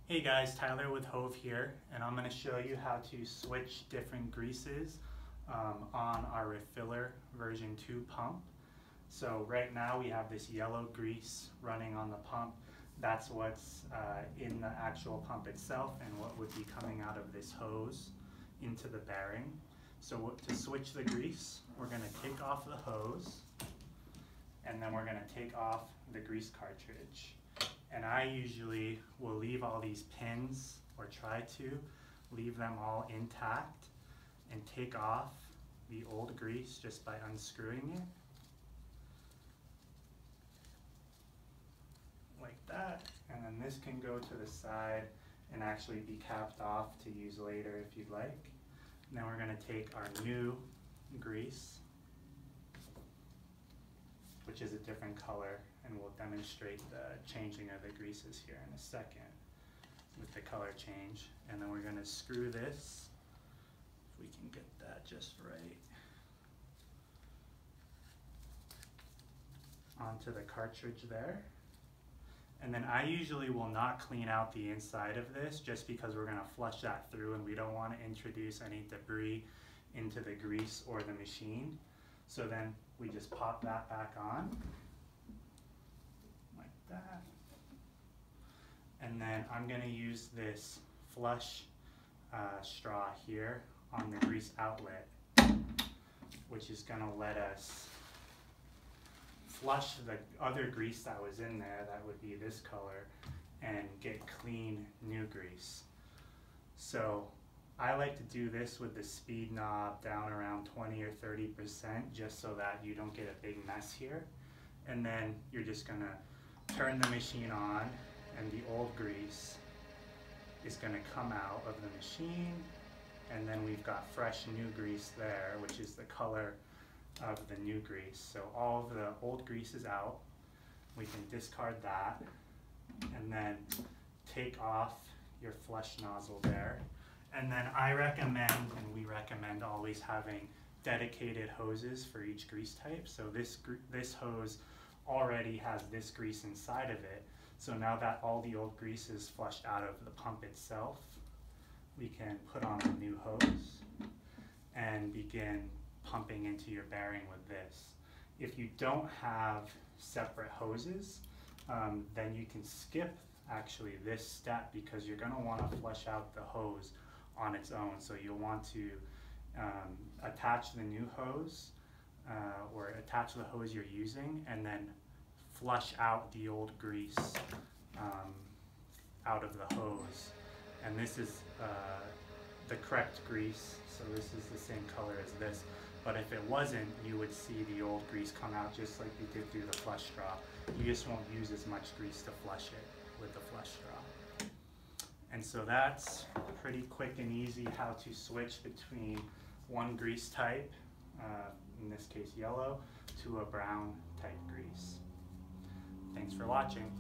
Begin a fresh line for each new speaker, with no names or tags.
Hey guys, Tyler with Hove here, and I'm going to show you how to switch different greases on our Refiller version 2 pump. So right now we have this yellow grease running on the pump. That's what's in the actual pump itself and what would be coming out of this hose into the bearing. So to switch the grease, we're going to take off the hose and then we're going to take off the grease cartridge. And I usually will leave all these pins, or try to leave them all intact, and take off the old grease just by unscrewing it. Like that. And then this can go to the side and actually be capped off to use later if you'd like. And then we're going to take our new grease, which is a different color, and we'll demonstrate the changing of the greases here in a second with the color change. And then we're going to screw this, if we can get that just right, onto the cartridge there. And then I usually will not clean out the inside of this just because we're going to flush that through and we don't want to introduce any debris into the grease or the machine. So then we just pop that back on like that. And then I'm going to use this flush straw here on the grease outlet, which is going to let us flush the other grease that was in there, that would be this color, and get clean new grease. So I like to do this with the speed knob down around 20 or 30% just so that you don't get a big mess here. And then you're just going to turn the machine on and the old grease is going to come out of the machine, and then we've got fresh new grease there, which is the color of the new grease. So all of the old grease is out. We can discard that and then take off your flush nozzle there. And then I recommend, and we recommend, always having dedicated hoses for each grease type. So this hose already has this grease inside of it. So now that all the old grease is flushed out of the pump itself, we can put on the new hose and begin pumping into your bearing with this. If you don't have separate hoses, then you can skip actually this step because you're going to want to flush out the hose on its own. So you'll want to attach the new hose or attach the hose you're using and then flush out the old grease out of the hose. And this is the correct grease, so this is the same color as this. But if it wasn't, you would see the old grease come out just like you did through the flush straw. You just won't use as much grease to flush it with the flush straw. And so that's pretty quick and easy how to switch between one grease type, in this case yellow, to a brown type grease. Thanks for watching.